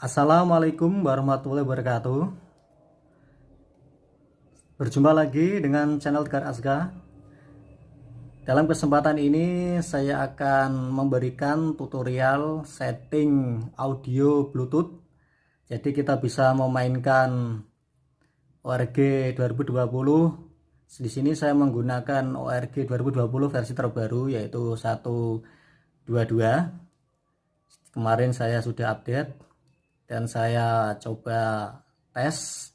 Assalamualaikum warahmatullahi wabarakatuh. Berjumpa lagi dengan channel Tegar Asga. Dalam kesempatan ini saya akan memberikan tutorial setting audio Bluetooth. Jadi kita bisa memainkan ORG 2020. Di sini saya menggunakan ORG 2020 versi terbaru yaitu 1.22. Kemarin saya sudah update dan saya coba tes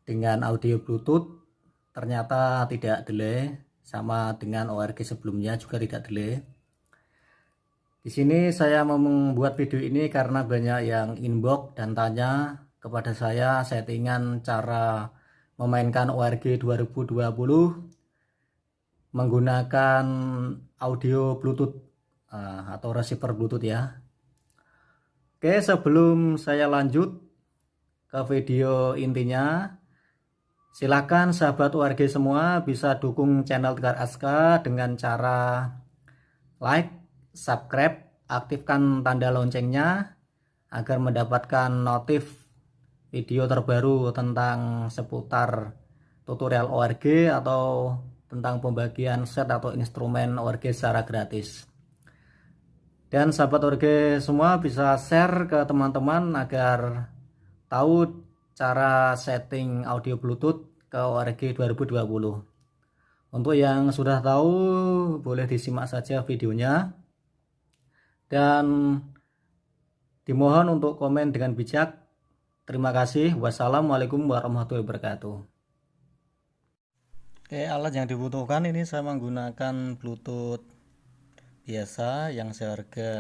dengan audio Bluetooth, ternyata tidak delay, sama dengan ORG sebelumnya juga tidak delay. Di sini saya mau membuat video ini karena banyak yang inbox dan tanya kepada saya settingan cara memainkan ORG 2020 menggunakan audio Bluetooth atau receiver Bluetooth ya. Oke, sebelum saya lanjut ke video intinya, silakan sahabat ORG semua bisa dukung channel Tegar Aska dengan cara like, subscribe, aktifkan tanda loncengnya agar mendapatkan notif video terbaru tentang seputar tutorial ORG atau tentang pembagian set atau instrumen ORG secara gratis. Dan sahabat ORG semua bisa share ke teman-teman agar tahu cara setting audio Bluetooth ke ORG 2020. Untuk yang sudah tahu boleh disimak saja videonya dan dimohon untuk komen dengan bijak. Terima kasih. Wassalamualaikum warahmatullahi wabarakatuh. Oke, alat yang dibutuhkan ini saya menggunakan Bluetooth biasa yang seharga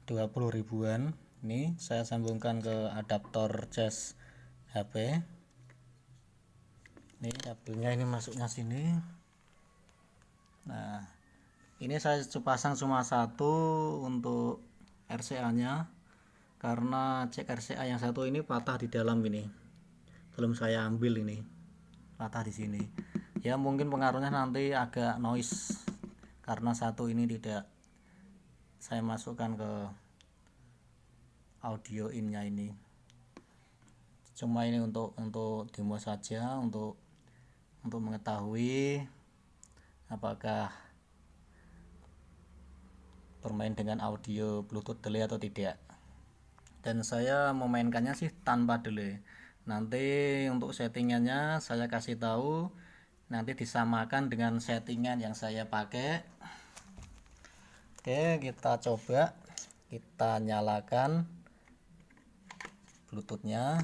20 ribuan. Ini saya sambungkan ke adaptor cas HP. Ini kabelnya ini masuknya sini. Nah, ini saya pasang cuma satu untuk RCA nya karena cek RCA yang satu ini patah di dalam ini, belum saya ambil, ini patah di sini ya, mungkin pengaruhnya nanti agak noise karena satu ini tidak saya masukkan ke audio in-nya ini. Cuma ini untuk demo saja, untuk mengetahui apakah bermain dengan audio Bluetooth delay atau tidak. Dan saya memainkannya sih tanpa delay. Nanti untuk settingannya saya kasih tahu, nanti disamakan dengan settingan yang saya pakai. Oke, kita coba, kita nyalakan Bluetoothnya,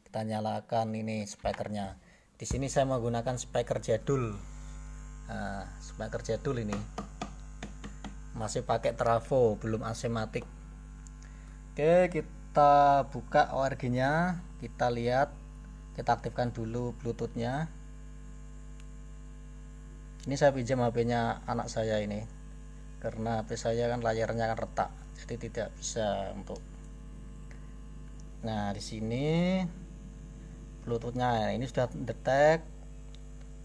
kita nyalakan ini speakernya. Di sini saya menggunakan speaker jadul. Nah, speaker jadul ini masih pakai trafo, belum asematik. Oke, kita buka ORG-nya, kita lihat, kita aktifkan dulu Bluetooth-nya. Ini saya pinjam HP-nya anak saya ini, karena HP saya kan layarnya kan retak, jadi tidak bisa untuk. Nah, di sini Bluetooth-nya ini sudah detect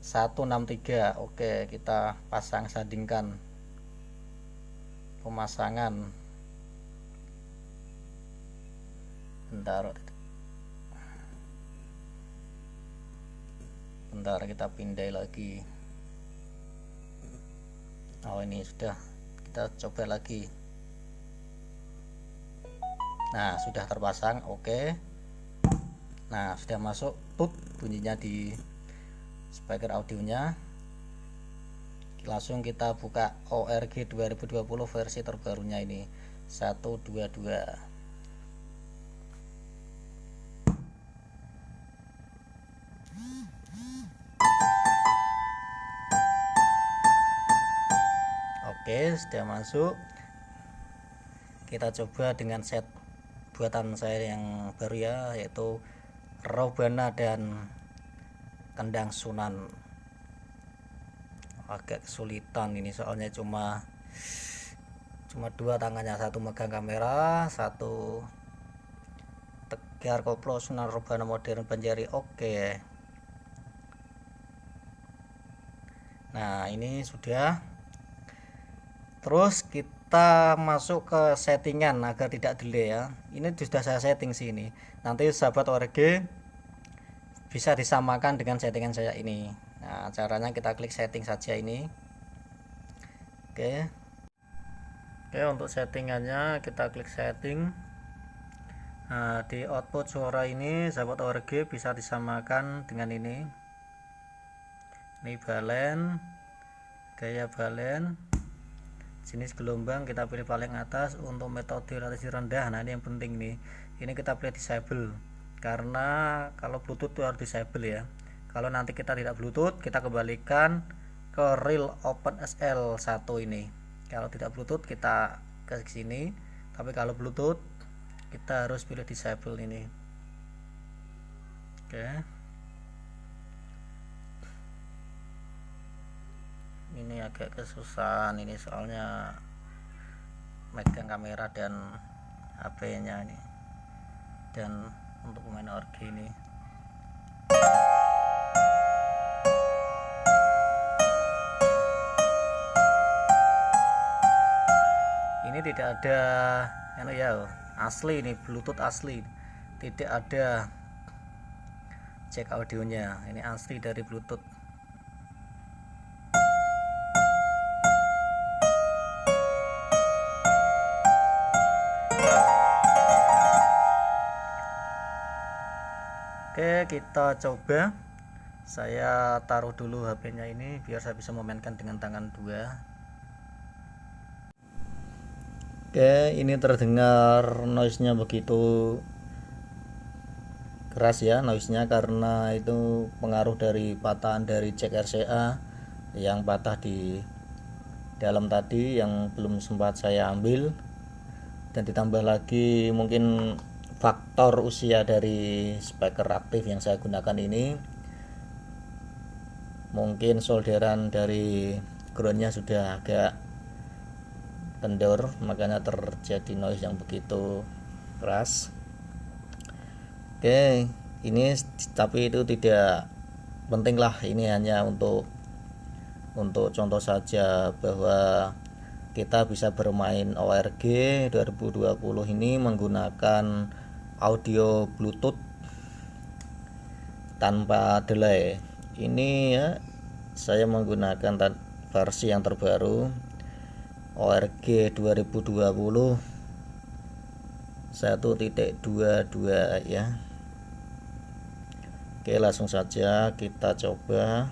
163. Oke, kita pasang, sandingkan pemasangan. Bentar kita pindai lagi. Oh, ini sudah, kita coba lagi. Nah, sudah terpasang. Oke. Nah, sudah masuk, tut bunyinya di speaker audionya. Langsung kita buka ORG 2020 versi terbarunya ini 122. Oke, sudah masuk. Kita coba dengan set buatan saya yang baru ya, yaitu Robana dan Kendang Sunan. Agak kesulitan ini soalnya cuma dua tangannya, satu megang kamera, satu tegar koplo Sunan Robana modern Banjari. Oke. Nah, ini sudah. Terus kita masuk ke settingan agar tidak delay ya. Ini sudah saya setting sini. Nanti sahabat ORG bisa disamakan dengan settingan saya ini. Nah, caranya kita klik setting saja ini. Oke. Oke, untuk settingannya kita klik setting. Nah, di output suara ini sahabat ORG bisa disamakan dengan ini. Ini balen, gaya balen, jenis gelombang kita pilih paling atas. Untuk metode latensi rendah, nah ini yang penting nih, ini kita pilih disable, karena kalau Bluetooth itu harus disable ya. Kalau nanti kita tidak Bluetooth, kita kembalikan ke real OpenSL 1 ini. Kalau tidak Bluetooth kita ke sini, tapi kalau Bluetooth kita harus pilih disable ini. Oke. Ini agak kesusahan ini soalnya megang kamera dan HP-nya ini, dan untuk pemain org ini. Ini tidak ada ya, asli ini Bluetooth asli, tidak ada jack audionya, ini asli dari Bluetooth. Oke, kita coba. Saya taruh dulu HP-nya ini biar saya bisa memainkan dengan tangan dua. Oke, ini terdengar noise-nya begitu keras ya, noise-nya karena itu pengaruh dari patahan dari jack RCA yang patah di dalam tadi yang belum sempat saya ambil, dan ditambah lagi mungkin faktor usia dari speaker aktif yang saya gunakan ini, mungkin solderan dari groundnya sudah agak kendor, makanya terjadi noise yang begitu keras. Oke, ini tapi itu tidak penting lah, ini hanya untuk contoh saja bahwa kita bisa bermain ORG 2020 ini menggunakan audio Bluetooth tanpa delay. Ini ya, saya menggunakan versi yang terbaru ORG 2020 1.22 ya. Oke, langsung saja kita coba.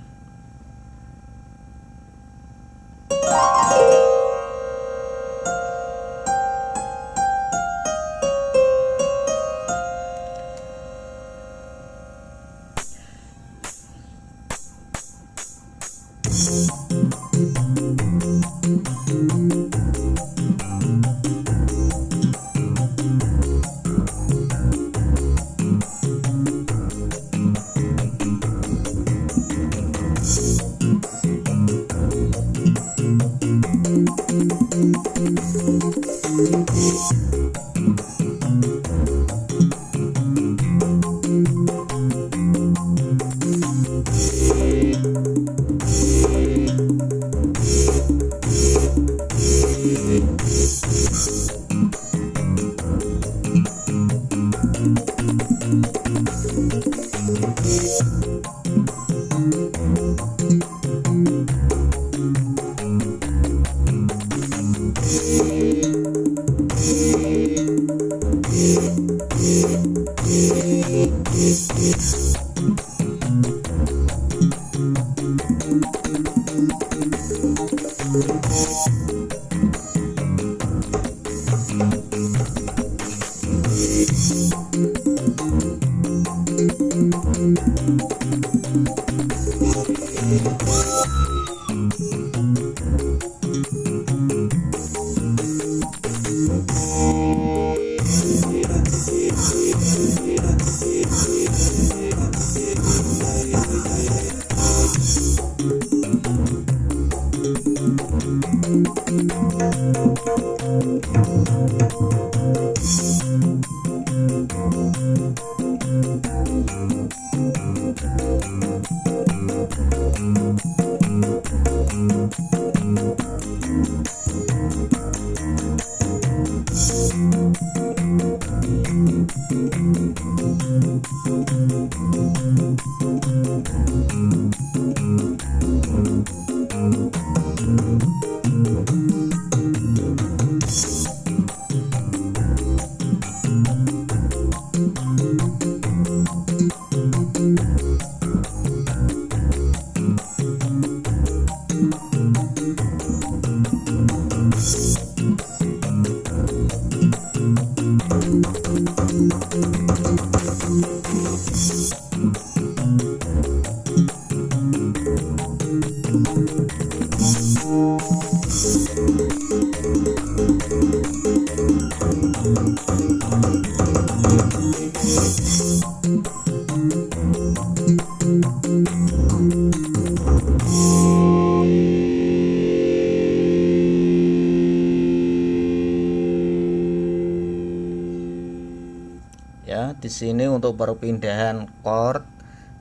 Ya, di sini untuk perpindahan cord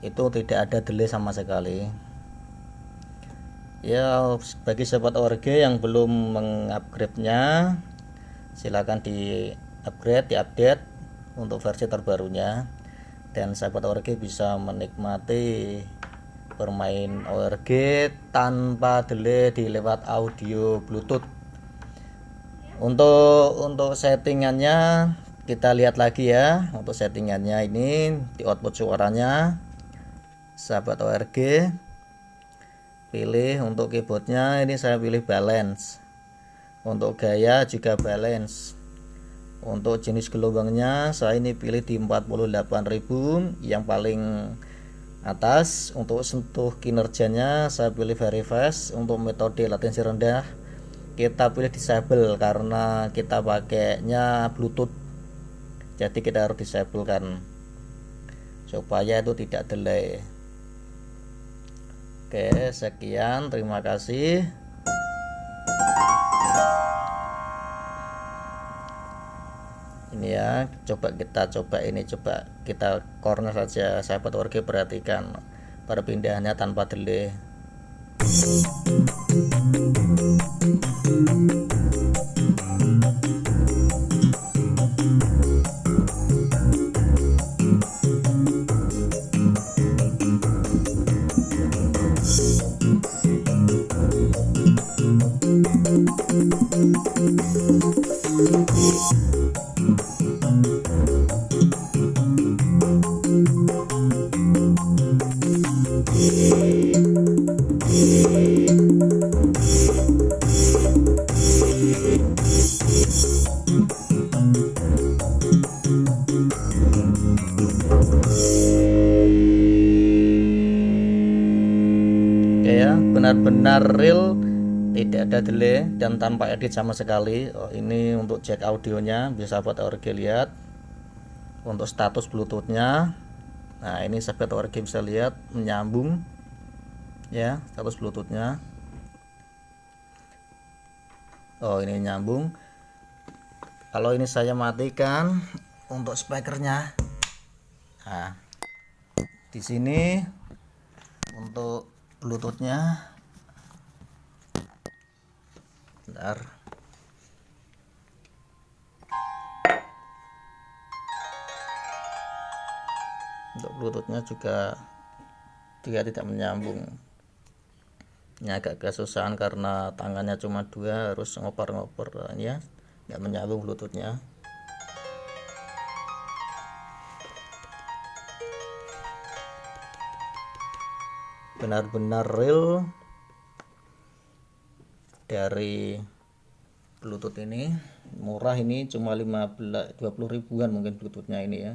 itu tidak ada delay sama sekali. Ya, bagi sobat ORG yang belum mengupgrade-nya, silakan di-upgrade, di-update untuk versi terbarunya, dan sahabat ORG bisa menikmati bermain ORG tanpa delay di lewat audio Bluetooth. Untuk settingannya kita lihat lagi ya. Untuk settingannya ini di output suaranya, sahabat ORG pilih untuk keyboardnya, ini saya pilih balance. Untuk gaya juga balance. Untuk jenis gelombangnya saya ini pilih di 48.000 yang paling atas. Untuk sentuh kinerjanya saya pilih very fast. Untuk metode latensi rendah kita pilih disable karena kita pakainya Bluetooth, jadi kita harus disable kan supaya itu tidak delay. Oke, sekian, terima kasih. Ini ya, coba kita corner saja, sahabat ORG perhatikan perpindahannya tanpa delay. Benar-benar real, tidak ada delay dan tanpa edit sama sekali. Ini untuk jack audionya, bisa sahabat ORG lihat. Untuk status bluetoothnya, nah ini sahabat ORG bisa lihat menyambung ya, status bluetoothnya. Ini nyambung. Kalau ini saya matikan untuk speakernya, nah di sini untuk bluetoothnya, bentar. Untuk bluetoothnya juga tidak menyambung. Ini agak kesusahan karena tangannya cuma dua, harus ngoper-ngoper ya, nggak menyambung bluetoothnya. Benar-benar real dari Bluetooth ini, murah, ini cuma 20 ribuan mungkin Bluetoothnya ini ya.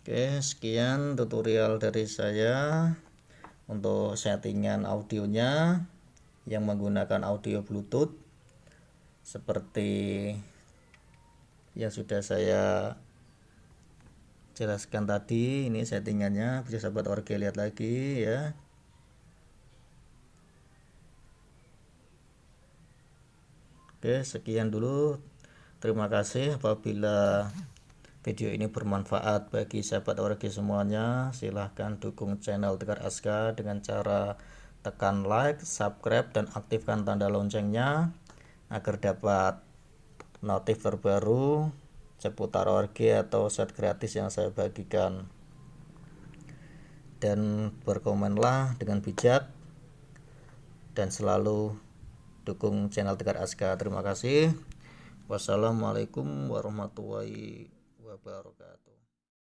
Oke, sekian tutorial dari saya untuk settingan audionya yang menggunakan audio Bluetooth seperti yang sudah saya jelaskan tadi. Ini settingannya, bisa sahabat ORG lihat lagi ya. Oke, sekian dulu, terima kasih. Apabila video ini bermanfaat bagi sahabat ORG semuanya, silahkan dukung channel Tegar Aska dengan cara tekan like, subscribe, dan aktifkan tanda loncengnya. agar dapat notif terbaru seputar orge atau set gratis yang saya bagikan. Dan berkomenlah dengan bijak dan selalu dukung channel Tegar Aska. Terima kasih. Wassalamualaikum warahmatullahi wabarakatuh.